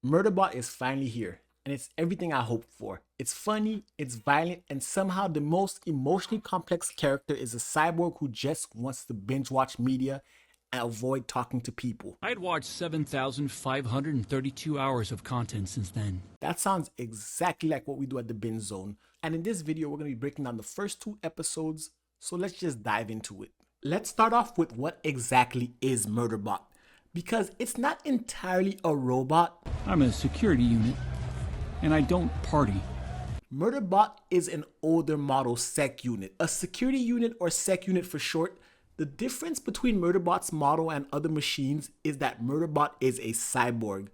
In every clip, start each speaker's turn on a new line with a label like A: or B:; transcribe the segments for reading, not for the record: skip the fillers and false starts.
A: Murderbot is finally here, and it's everything I hoped for. It's funny, it's violent, and somehow the most emotionally complex character is a cyborg who just wants to binge watch media and avoid talking to people.
B: I'd watched 7,532 hours of content since then.
A: That sounds exactly like what we do at the Binge Zone. And in this video, we're going to be breaking down the first two episodes, so let's just dive into it. Let's start off with what exactly is Murderbot, because it's not entirely a robot.
B: I'm a security unit, and I don't party.
A: Murderbot is an older model SecUnit, a security unit or SecUnit for short. The difference between Murderbot's model and other machines is that Murderbot is a cyborg.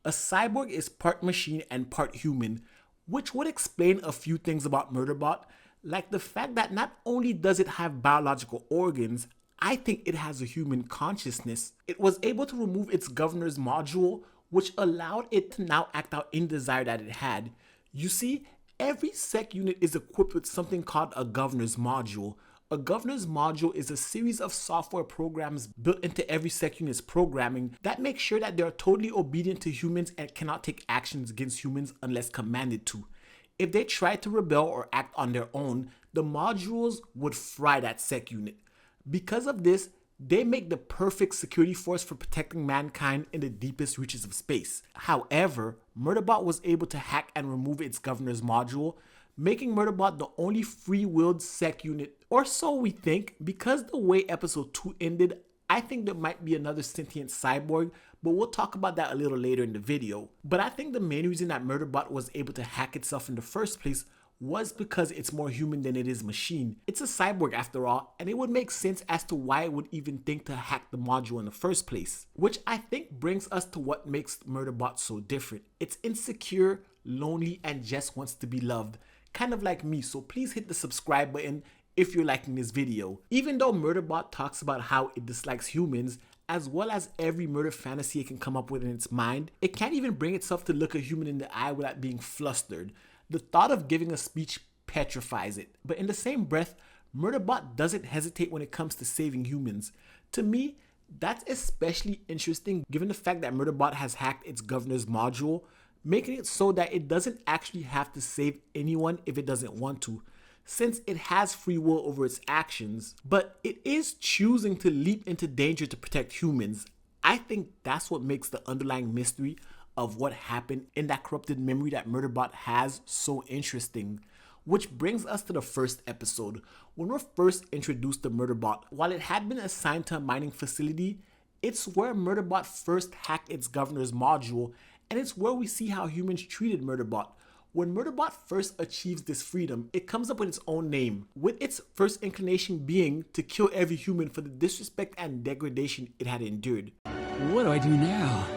A: A cyborg is part machine and part human, which would explain a few things about Murderbot, like the fact that not only does it have biological organs, I think it has a human consciousness. It was able to remove its governor's module, which allowed it to now act out any desire that it had. You see, every sec unit is equipped with something called a governor's module. A governor's module is a series of software programs built into every sec unit's programming that make sure that they are totally obedient to humans and cannot take actions against humans unless commanded to. If they try to rebel or act on their own, the modules would fry that sec unit. Because of this, they make the perfect security force for protecting mankind in the deepest reaches of space. However, Murderbot was able to hack and remove its governor's module, making Murderbot the only free-willed sec unit, or so we think. Because the way episode 2 ended, I think there might be another sentient cyborg, but we'll talk about that a little later in the video. But I think the main reason that Murderbot was able to hack itself in the first place was because it's more human than it is machine. It's a cyborg after all, and it would make sense as to why it would even think to hack the module in the first place. Which I think brings us to what makes Murderbot so different. It's insecure, lonely, and just wants to be loved. Kind of like me, so please hit the subscribe button if you're liking this video. Even though Murderbot talks about how it dislikes humans, as well as every murder fantasy it can come up with in its mind, it can't even bring itself to look a human in the eye without being flustered. The thought of giving a speech petrifies it. But in the same breath, Murderbot doesn't hesitate when it comes to saving humans. To me, that's especially interesting given the fact that Murderbot has hacked its governor's module, making it so that it doesn't actually have to save anyone if it doesn't want to, since it has free will over its actions. But it is choosing to leap into danger to protect humans. I think that's what makes the underlying mystery of what happened in that corrupted memory that Murderbot has so interesting. Which brings us to the first episode. When we're first introduced to Murderbot, while it had been assigned to a mining facility, it's where Murderbot first hacked its governor's module, and it's where we see how humans treated Murderbot. When Murderbot first achieves this freedom, it comes up with its own name, with its first inclination being to kill every human for the disrespect and degradation it had endured.
B: What do I do now?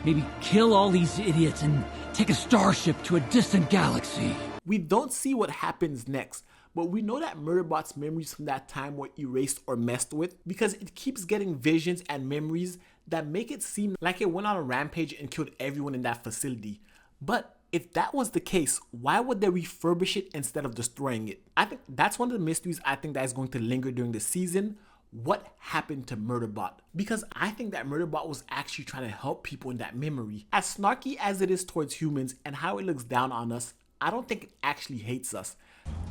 B: Maybe kill all these idiots and take a starship to a distant galaxy.
A: We don't see what happens next, but we know that Murderbot's memories from that time were erased or messed with because it keeps getting visions and memories that make it seem like it went on a rampage and killed everyone in that facility. But if that was the case, why would they refurbish it instead of destroying it? I think that's one of the mysteries I think that is going to linger during the season. What happened to Murderbot? Because I think that Murderbot was actually trying to help people in that memory. As snarky as it is towards humans and how it looks down on us, I don't think it actually hates us.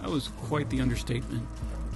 B: That was quite the understatement.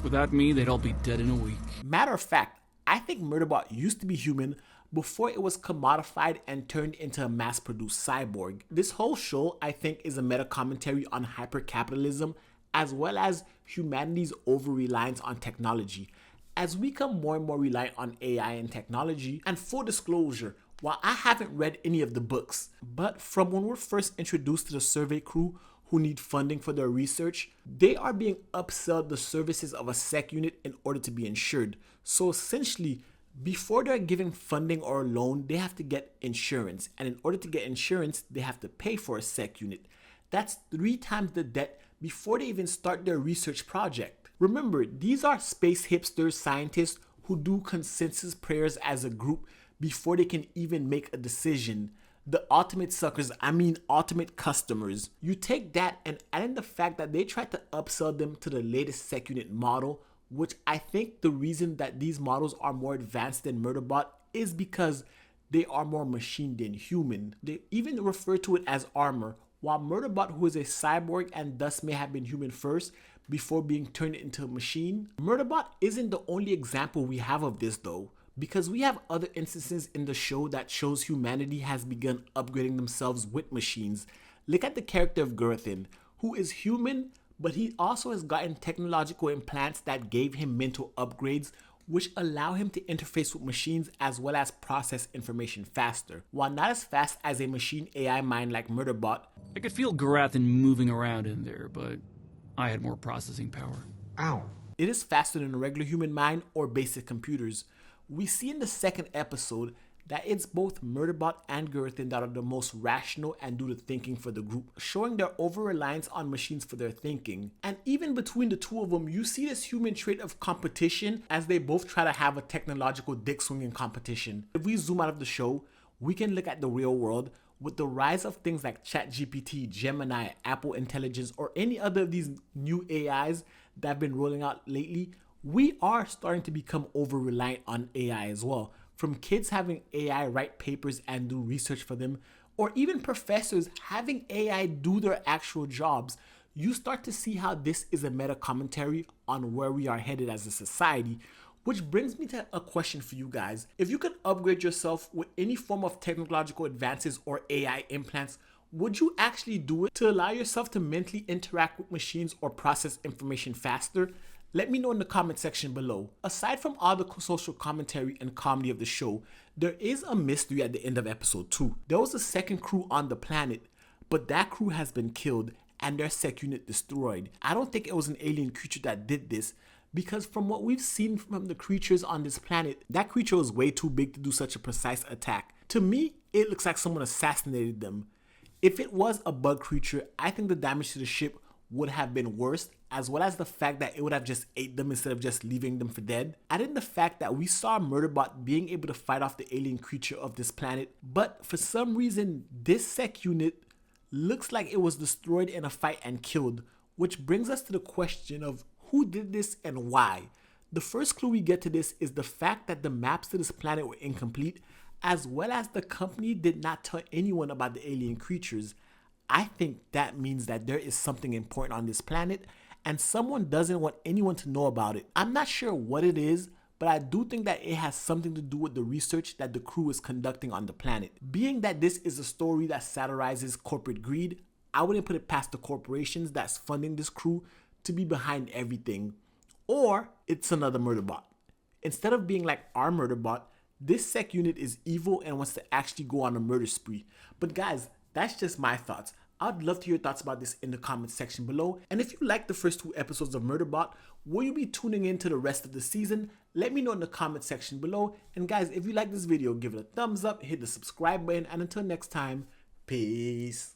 B: Without me, they'd all be dead in a week.
A: Matter of fact, I think Murderbot used to be human before it was commodified and turned into a mass-produced cyborg. This whole show, I think, is a meta-commentary on hyper-capitalism as well as humanity's over-reliance on technology. As we become more and more reliant on AI and technology, and full disclosure, while I haven't read any of the books, but from when we're first introduced to the survey crew who need funding for their research, they are being upsold the services of a sec unit in order to be insured. So essentially, before they're given funding or a loan, they have to get insurance. And in order to get insurance, they have to pay for a sec unit. That's 3 times the debt before they even start their research project. Remember, these are space hipsters, scientists who do consensus prayers as a group before they can even make a decision. The ultimate suckers, I mean ultimate customers. You take that and add in the fact that they tried to upsell them to the latest SecUnit model, which I think the reason that these models are more advanced than Murderbot is because they are more machine than human. They even refer to it as armor, while Murderbot, who is a cyborg and thus may have been human first before being turned into a machine. Murderbot isn't the only example we have of this though, because we have other instances in the show that shows humanity has begun upgrading themselves with machines. Look at the character of Gerthin, who is human, but he also has gotten technological implants that gave him mental upgrades, which allow him to interface with machines as well as process information faster. While not as fast as a machine AI mind like Murderbot,
B: I could feel Garathan moving around in there, but I had more processing power.
C: Ow.
A: it is faster than a regular human mind or basic computers. We see in the second episode that it's both Murderbot and Gerthin that are the most rational and do the thinking for the group, showing their over-reliance on machines for their thinking. And even between the two of them, you see this human trait of competition as they both try to have a technological dick-swinging competition. If we zoom out of the show, we can look at the real world. With the rise of things like ChatGPT, Gemini, Apple Intelligence, or any other of these new AIs that have been rolling out lately, we are starting to become over-reliant on AI as well. From kids having AI write papers and do research for them, or even professors having AI do their actual jobs, you start to see how this is a meta commentary on where we are headed as a society. Which brings me to a question for you guys. If you could upgrade yourself with any form of technological advances or AI implants, would you actually do it to allow yourself to mentally interact with machines or process information faster? Let me know in the comment section below. Aside from all the social commentary and comedy of the show, there is a mystery at the end of episode 2. There was a second crew on the planet, but that crew has been killed and their SecUnit destroyed. I don't think it was an alien creature that did this, because from what we've seen from the creatures on this planet, that creature was way too big to do such a precise attack. To me, it looks like someone assassinated them. If it was a bug creature, I think the damage to the ship would have been worse, as well as the fact that it would have just ate them instead of just leaving them for dead. Add in the fact that we saw Murderbot being able to fight off the alien creature of this planet, but for some reason, this SecUnit looks like it was destroyed in a fight and killed, which brings us to the question of who did this and why? The first clue we get to this is the fact that the maps to this planet were incomplete, as well as the company did not tell anyone about the alien creatures. I think that means that there is something important on this planet and someone doesn't want anyone to know about it. I'm not sure what it is, but I do think that it has something to do with the research that the crew is conducting on the planet. Being that this is a story that satirizes corporate greed, I wouldn't put it past the corporations that's funding this crew to be behind everything, or it's another Murderbot. Instead of being like our Murderbot, this SecUnit is evil and wants to actually go on a murder spree. But guys, that's just my thoughts. I'd love to hear your thoughts about this in the comment section below. And if you like the first 2 episodes of Murderbot, will you be tuning in to the rest of the season? Let me know in the comment section below. And guys, if you like this video, give it a thumbs up, hit the subscribe button, and until next time, peace.